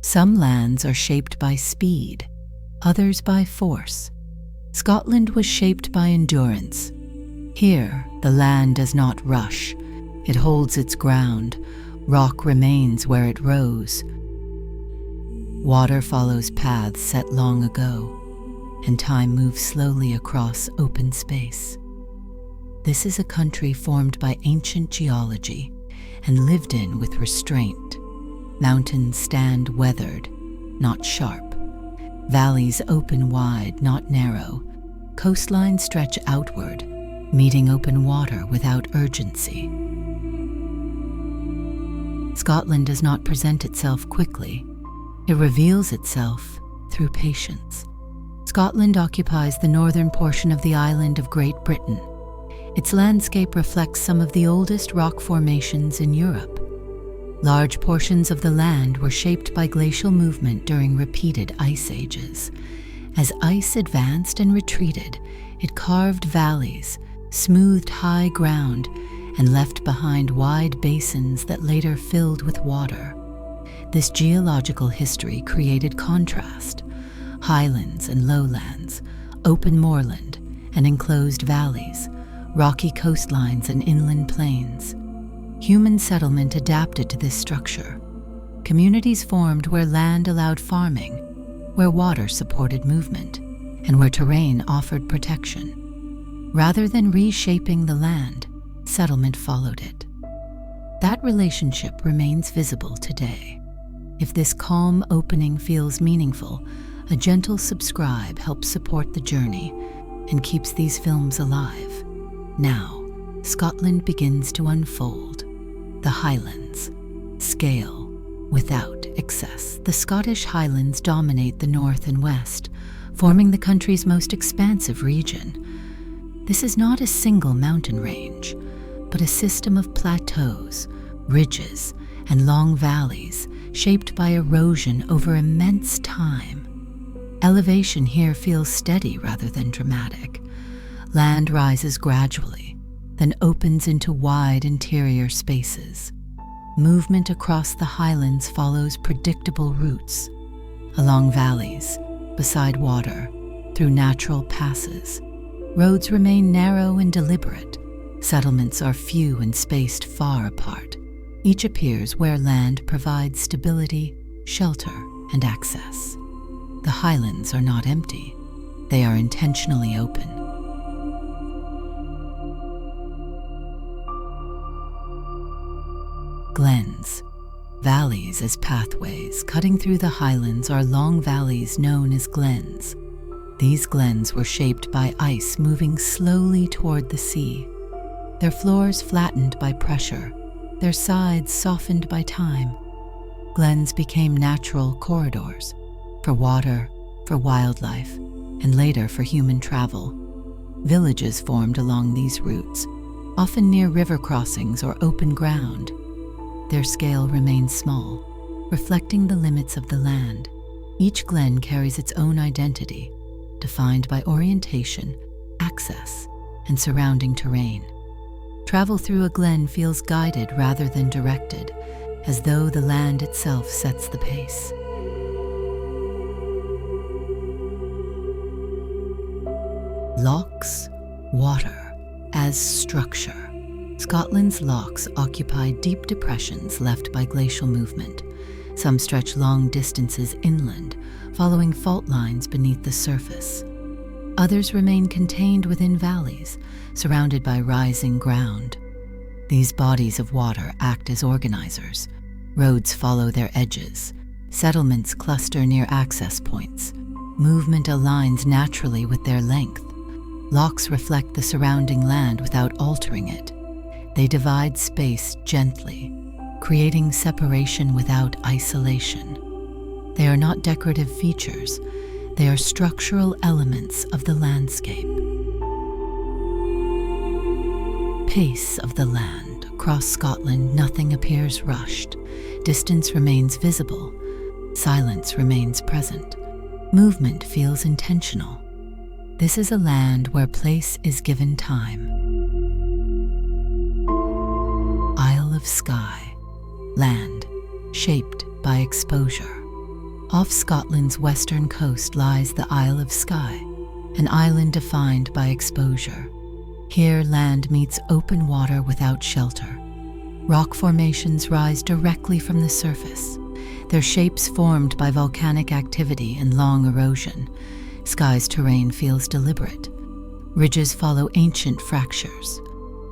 Some lands are shaped by speed, others by force. Scotland was shaped by endurance. Here, the land does not rush. It holds its ground. Rock remains where it rose. Water follows paths set long ago, and time moves slowly across open space. This is a country formed by ancient geology and lived in with restraint. Mountains stand weathered, not sharp. Valleys open wide, not narrow. Coastlines stretch outward, meeting open water without urgency. Scotland does not present itself quickly. It reveals itself through patience. Scotland occupies the northern portion of the island of Great Britain. Its landscape reflects some of the oldest rock formations in Europe. Large portions of the land were shaped by glacial movement during repeated ice ages. As ice advanced and retreated, it carved valleys, smoothed high ground, and left behind wide basins that later filled with water. This geological history created contrast: highlands and lowlands, open moorland and enclosed valleys, rocky coastlines and inland plains. Human settlement adapted to this structure. Communities formed where land allowed farming, where water supported movement, and where terrain offered protection. Rather than reshaping the land, settlement followed it. That relationship remains visible today. If this calm opening feels meaningful, a gentle subscribe helps support the journey and keeps these films alive. Now, Scotland begins to unfold. The Highlands, scale without excess. The Scottish Highlands dominate the north and west, forming the country's most expansive region. This is not a single mountain range, but a system of plateaus, ridges, and long valleys shaped by erosion over immense time. Elevation here feels steady rather than dramatic. Land rises gradually, then opens into wide interior spaces. Movement across the highlands follows predictable routes, along valleys, beside water, through natural passes. Roads remain narrow and deliberate. Settlements are few and spaced far apart. Each appears where land provides stability, shelter, and access. The highlands are not empty. They are intentionally open. Glens, valleys as pathways cutting through the highlands, are long valleys known as glens. These glens were shaped by ice moving slowly toward the sea. Their floors flattened by pressure, their sides softened by time. Glens became natural corridors for water, for wildlife, and later for human travel. Villages formed along these routes, often near river crossings or open ground. Their scale remains small, reflecting the limits of the land. Each glen carries its own identity, defined by orientation, access, and surrounding terrain. Travel through a glen feels guided rather than directed, as though the land itself sets the pace. Lochs, water as structure. Scotland's lochs occupy deep depressions left by glacial movement. Some stretch long distances inland, following fault lines beneath the surface. Others remain contained within valleys, surrounded by rising ground. These bodies of water act as organizers. Roads follow their edges. Settlements cluster near access points. Movement aligns naturally with their length. Lochs reflect the surrounding land without altering it. They divide space gently, creating separation without isolation. They are not decorative features. They are structural elements of the landscape. Pace of the land. Across Scotland, nothing appears rushed. Distance remains visible. Silence remains present. Movement feels intentional. This is a land where place is given time. Isle of Skye. Land shaped by exposure. Off Scotland's western coast lies the Isle of Skye, an island defined by exposure. Here, land meets open water without shelter. Rock formations rise directly from the surface, their shapes formed by volcanic activity and long erosion. Skye's terrain feels deliberate. Ridges follow ancient fractures.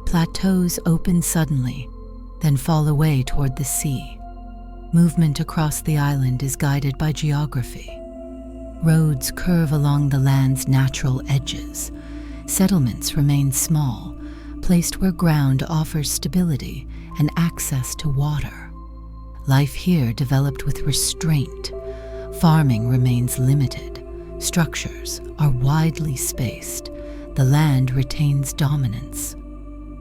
Plateaus open suddenly, then fall away toward the sea. Movement across the island is guided by geography. Roads curve along the land's natural edges. Settlements remain small, placed where ground offers stability and access to water. Life here developed with restraint. Farming remains limited. Structures are widely spaced. The land retains dominance.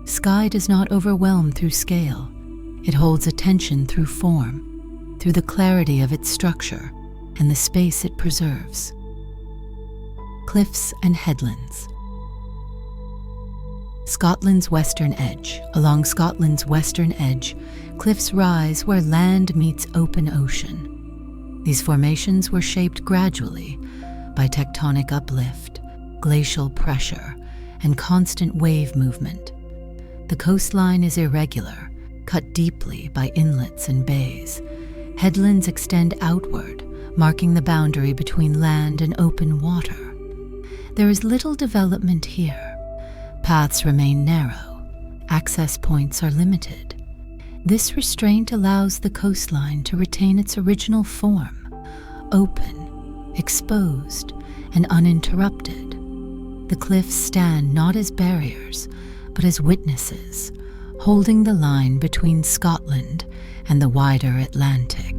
Skye does not overwhelm through scale. It holds attention through form, through the clarity of its structure and the space it preserves. Cliffs and headlands. Scotland's western edge. Along Scotland's western edge, cliffs rise where land meets open ocean. These formations were shaped gradually by tectonic uplift, glacial pressure, and constant wave movement. The coastline is irregular, cut deeply by inlets and bays. Headlands extend outward, marking the boundary between land and open water. There is little development here. Paths remain narrow. Access points are limited. This restraint allows the coastline to retain its original form, open, exposed, and uninterrupted. The cliffs stand not as barriers, but as witnesses, holding the line between Scotland and the wider Atlantic.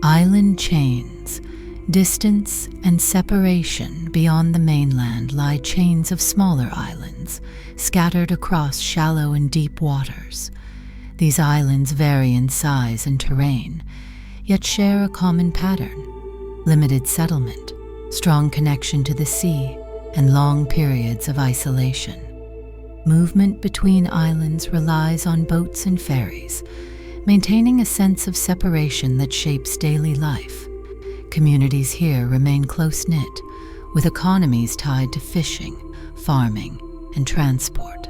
Island chains. Distance and separation beyond the mainland lie chains of smaller islands, scattered across shallow and deep waters. These islands vary in size and terrain, yet share a common pattern: limited settlement, strong connection to the sea, and long periods of isolation. Movement between islands relies on boats and ferries, maintaining a sense of separation that shapes daily life. Communities here remain close-knit, with economies tied to fishing, farming, and transport.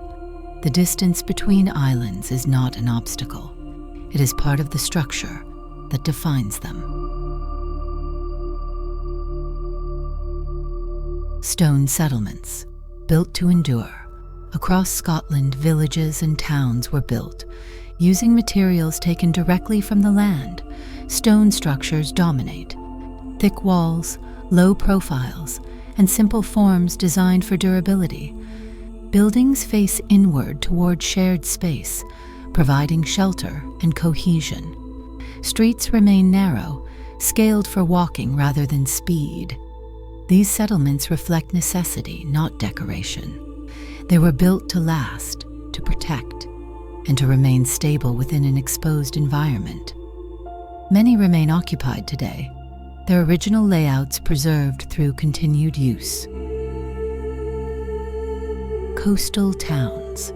The distance between islands is not an obstacle. It is part of the structure that defines them. Stone settlements, built to endure. Across Scotland, villages and towns were built, using materials taken directly from the land. Stone structures dominate. Thick walls, low profiles, and simple forms designed for durability. Buildings face inward toward shared space, providing shelter and cohesion. Streets remain narrow, scaled for walking rather than speed. These settlements reflect necessity, not decoration. They were built to last, to protect, and to remain stable within an exposed environment. Many remain occupied today, their original layouts preserved through continued use. Coastal towns.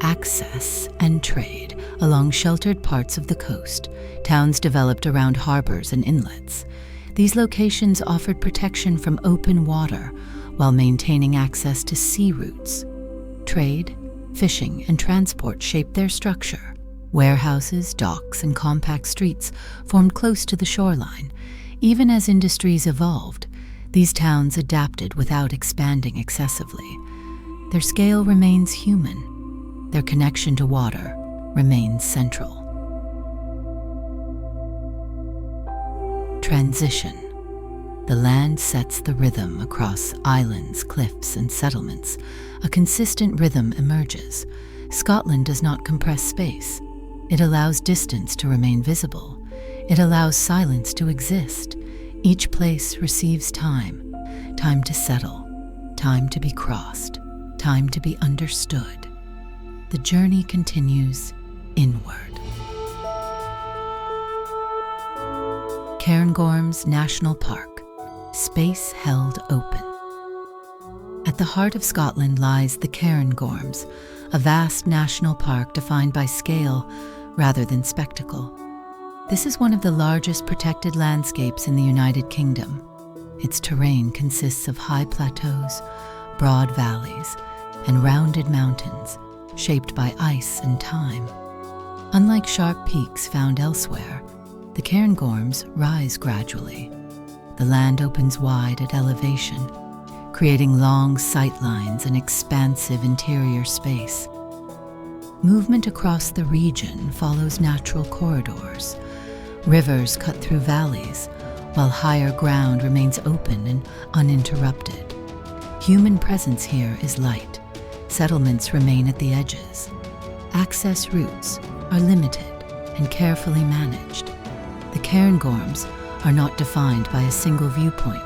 Access and trade along sheltered parts of the coast. Towns developed around harbors and inlets. These locations offered protection from open water while maintaining access to sea routes. Trade, fishing, and transport shaped their structure. Warehouses, docks, and compact streets formed close to the shoreline. Even as industries evolved, these towns adapted without expanding excessively. Their scale remains human. Their connection to water remains central. Transition. The land sets the rhythm across islands, cliffs, and settlements. A consistent rhythm emerges. Scotland does not compress space. It allows distance to remain visible. It allows silence to exist. Each place receives time. Time to settle. Time to be crossed. Time to be understood. The journey continues inward. Cairngorms National Park. Space held open. At the heart of Scotland lies the Cairngorms, a vast national park defined by scale rather than spectacle. This is one of the largest protected landscapes in the United Kingdom. Its terrain consists of high plateaus, broad valleys, and rounded mountains shaped by ice and time. Unlike sharp peaks found elsewhere, the Cairngorms rise gradually. The land opens wide at elevation, creating long sightlines and expansive interior space. Movement across the region follows natural corridors. Rivers cut through valleys, while higher ground remains open and uninterrupted. Human presence here is light. Settlements remain at the edges. Access routes are limited and carefully managed. The Cairngorms are not defined by a single viewpoint.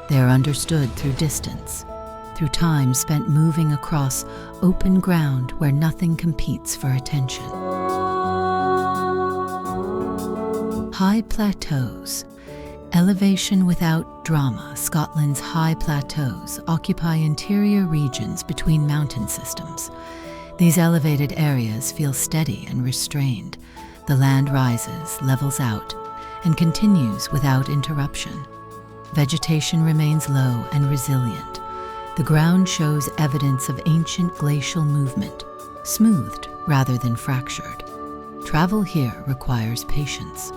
They are understood through distance, through time spent moving across open ground where nothing competes for attention. High plateaus. Elevation without drama, Scotland's high plateaus occupy interior regions between mountain systems. These elevated areas feel steady and restrained. The land rises, levels out, and continues without interruption. Vegetation remains low and resilient. The ground shows evidence of ancient glacial movement, smoothed rather than fractured. Travel here requires patience.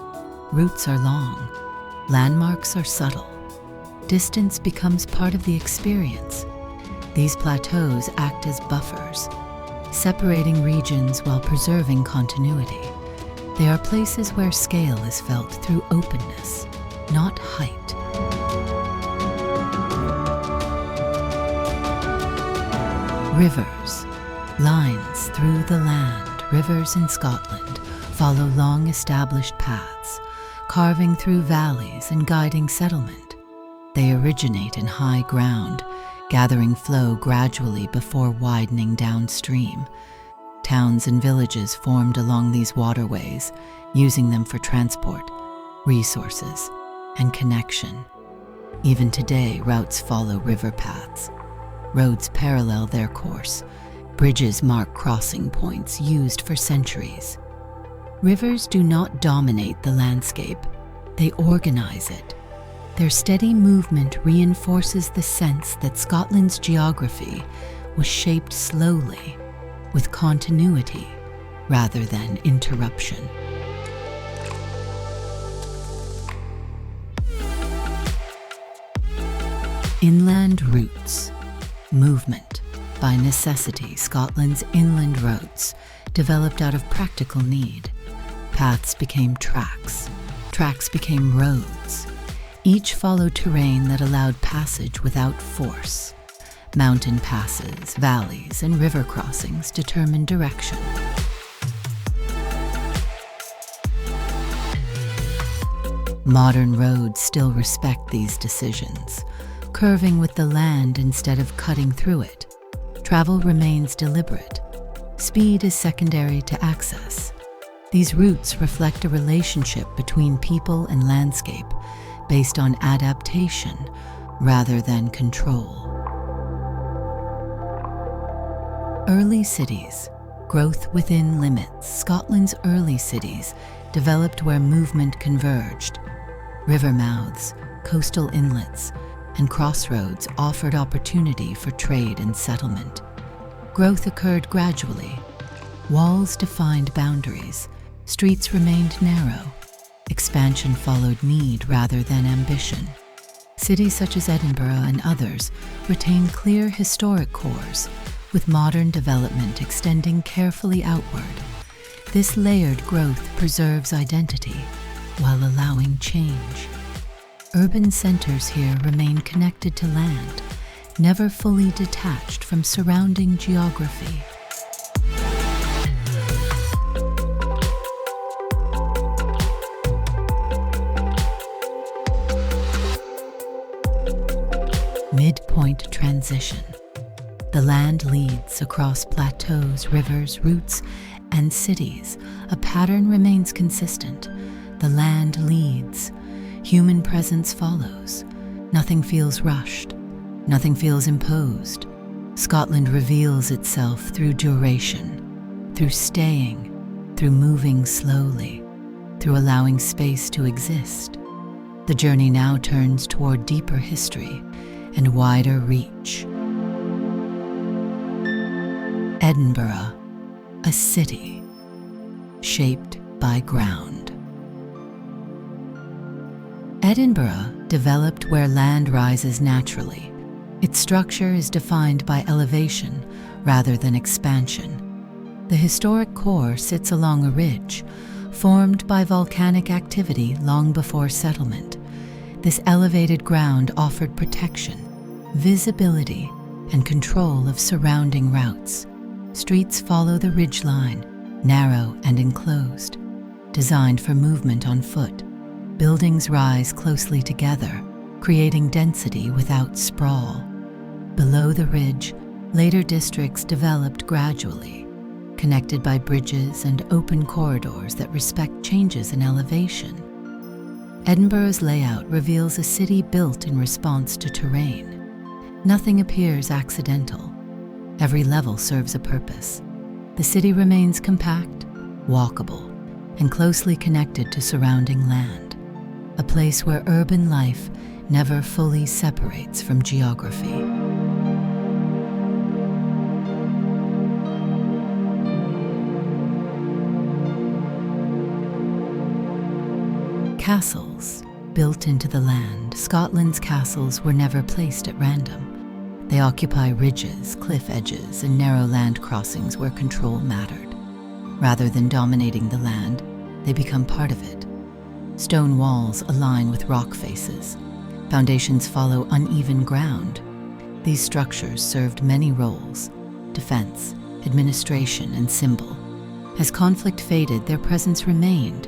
Routes are long. Landmarks are subtle. Distance becomes part of the experience. These plateaus act as buffers, separating regions while preserving continuity. They are places where scale is felt through openness, not height. Rivers. Lines through the land. Rivers in Scotland follow long established paths, carving through valleys and guiding settlement. They originate in high ground, gathering flow gradually before widening downstream. Towns and villages formed along these waterways, using them for transport, resources, and connection. Even today, routes follow river paths. Roads parallel their course. Bridges mark crossing points used for centuries. Rivers do not dominate the landscape. They organize it. Their steady movement reinforces the sense that Scotland's geography was shaped slowly, with continuity rather than interruption. Inland routes. Movement. By necessity, Scotland's inland roads developed out of practical need. Paths became tracks. Tracks became roads. Each followed terrain that allowed passage without force. Mountain passes, valleys, and river crossings determined direction. Modern roads still respect these decisions, curving with the land instead of cutting through it. Travel remains deliberate. Speed is secondary to access. These routes reflect a relationship between people and landscape based on adaptation rather than control. Early cities. Growth within limits. Scotland's early cities developed where movement converged. River mouths, coastal inlets, and crossroads offered opportunity for trade and settlement. Growth occurred gradually. Walls defined boundaries. Streets remained narrow. Expansion followed need rather than ambition. Cities such as Edinburgh and others retain clear historic cores, with modern development extending carefully outward. This layered growth preserves identity while allowing change. Urban centers here remain connected to land, never fully detached from surrounding geography. Midpoint transition. The land leads across plateaus, rivers, routes, and cities. A pattern remains consistent. The land leads. Human presence follows. Nothing feels rushed. Nothing feels imposed. Scotland reveals itself through duration, through staying, through moving slowly, through allowing space to exist. The journey now turns toward deeper history and wider reach. Edinburgh, a city shaped by ground. Edinburgh developed where land rises naturally. Its structure is defined by elevation rather than expansion. The historic core sits along a ridge, formed by volcanic activity long before settlement. This elevated ground offered protection, visibility, and control of surrounding routes. Streets follow the ridgeline, narrow and enclosed, designed for movement on foot. Buildings rise closely together, creating density without sprawl. Below the ridge, later districts developed gradually, connected by bridges and open corridors that respect changes in elevation. Edinburgh's layout reveals a city built in response to terrain. Nothing appears accidental. Every level serves a purpose. The city remains compact, walkable, and closely connected to surrounding land, a place where urban life never fully separates from geography. Castles, built into the land, Scotland's castles were never placed at random. They occupy ridges, cliff edges, and narrow land crossings where control mattered. Rather than dominating the land, they become part of it. Stone walls align with rock faces. Foundations follow uneven ground. These structures served many roles: defense, administration, and symbol. As conflict faded, their presence remained,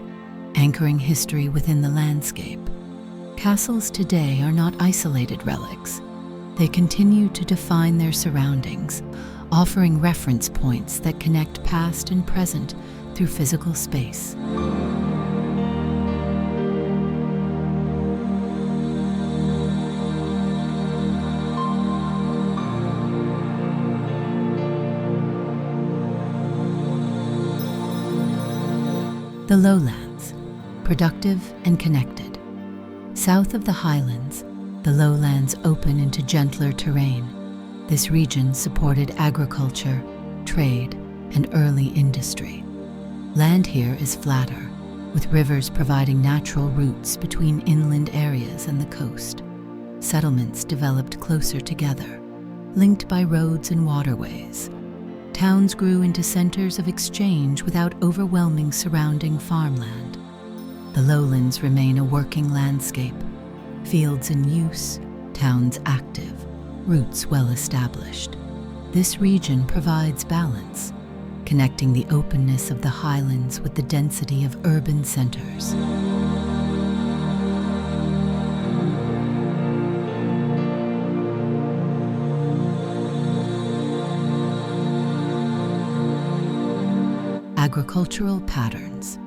anchoring history within the landscape. Castles today are not isolated relics. They continue to define their surroundings, offering reference points that connect past and present through physical space. The Lowlands, productive and connected. South of the Highlands, the lowlands open into gentler terrain. This region supported agriculture, trade, and early industry. Land here is flatter, with rivers providing natural routes between inland areas and the coast. Settlements developed closer together, linked by roads and waterways. Towns grew into centers of exchange without overwhelming surrounding farmland. The lowlands remain a working landscape, fields in use, towns active, routes well established. This region provides balance, connecting the openness of the highlands with the density of urban centers. Agricultural patterns.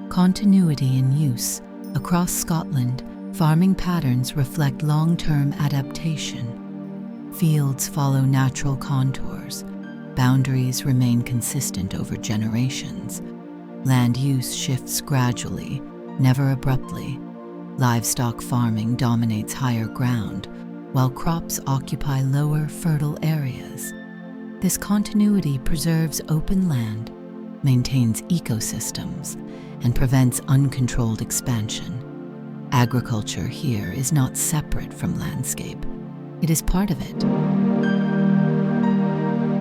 Continuity in use. Across Scotland, farming patterns reflect long-term adaptation. Fields follow natural contours. Boundaries remain consistent over generations. Land use shifts gradually, never abruptly. Livestock farming dominates higher ground, while crops occupy lower, fertile areas. This continuity preserves open land, maintains ecosystems, and prevents uncontrolled expansion. Agriculture here is not separate from landscape. It is part of it.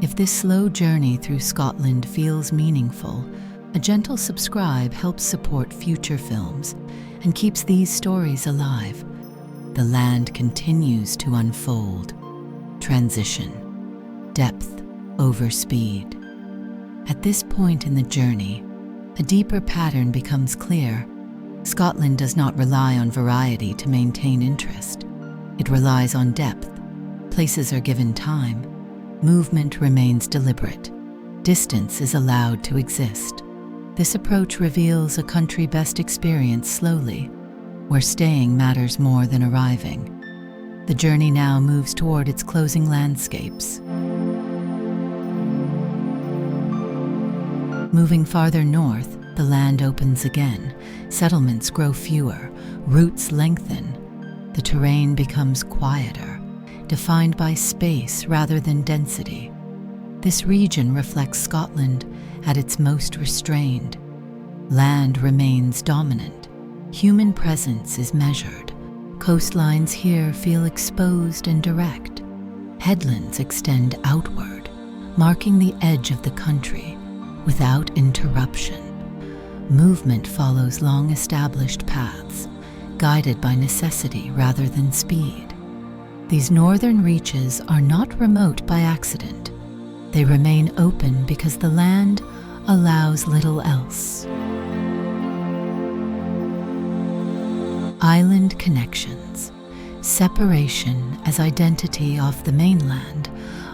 If this slow journey through Scotland feels meaningful, a gentle subscribe helps support future films and keeps these stories alive. The land continues to unfold. Transition. Depth over speed. At this point in the journey, a deeper pattern becomes clear. Scotland does not rely on variety to maintain interest. It relies on depth. Places are given time. Movement remains deliberate. Distance is allowed to exist. This approach reveals a country best experienced slowly, where staying matters more than arriving. The journey now moves toward its closing landscapes. Moving farther north, the land opens again. Settlements grow fewer, routes lengthen. The terrain becomes quieter, defined by space rather than density. This region reflects Scotland at its most restrained. Land remains dominant. Human presence is measured. Coastlines here feel exposed and direct. Headlands extend outward, marking the edge of the country without interruption. Movement follows long-established paths, guided by necessity rather than speed. These northern reaches are not remote by accident. They remain open because the land allows little else. Island connections. Separation as identity off the mainland.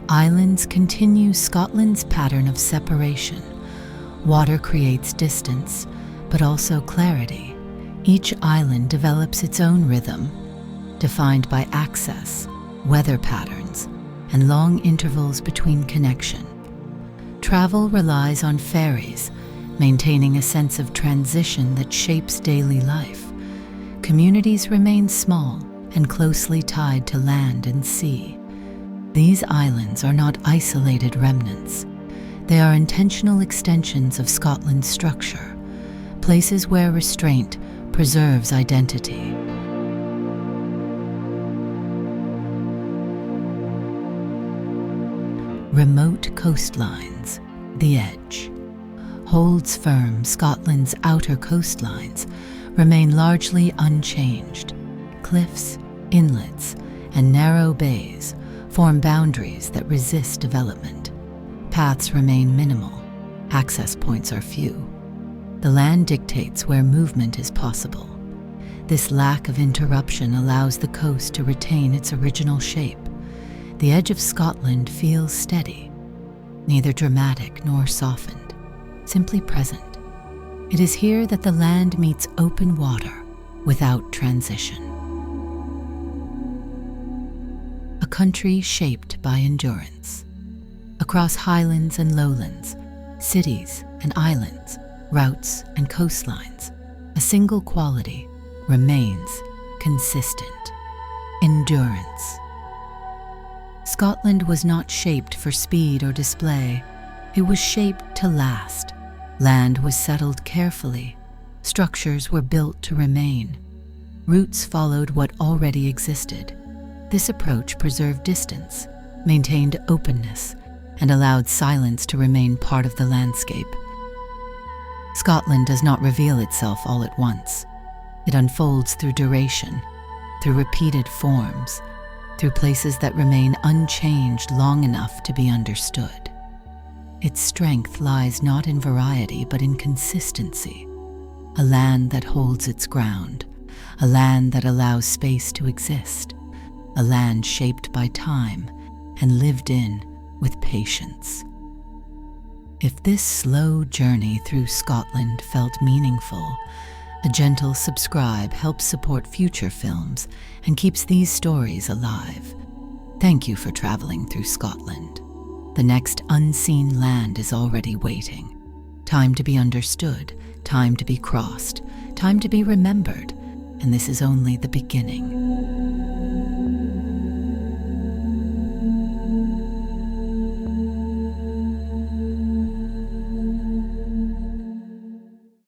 Islands continue Scotland's pattern of separation. Water creates distance, but also clarity. Each island develops its own rhythm, defined by access, weather patterns, and long intervals between connection. Travel relies on ferries, maintaining a sense of transition that shapes daily life. Communities remain small and closely tied to land and sea. These islands are not isolated remnants. They are intentional extensions of Scotland's structure, places where restraint preserves identity. Remote coastlines, the edge. Holds firm, Scotland's outer coastlines remain largely unchanged. Cliffs, inlets, and narrow bays form boundaries that resist development. Paths remain minimal. Access points are few. The land dictates where movement is possible. This lack of interruption allows the coast to retain its original shape. The edge of Scotland feels steady, neither dramatic nor softened, simply present. It is here that the land meets open water without transition. A country shaped by endurance. Across highlands and lowlands, cities and islands, routes and coastlines, a single quality remains consistent: endurance. Scotland was not shaped for speed or display. It was shaped to last. Land was settled carefully. Structures were built to remain. Routes followed what already existed. This approach preserved distance, maintained openness, and allowed silence to remain part of the landscape. Scotland does not reveal itself all at once. It unfolds through duration, through repeated forms, through places that remain unchanged long enough to be understood. Its strength lies not in variety but in consistency. A land that holds its ground, a land that allows space to exist, a land shaped by time and lived in with patience. If this slow journey through Scotland felt meaningful, a gentle subscribe helps support future films and keeps these stories alive. Thank you for traveling through Scotland. The next unseen land is already waiting. Time to be understood, time to be crossed, time to be remembered, and this is only the beginning.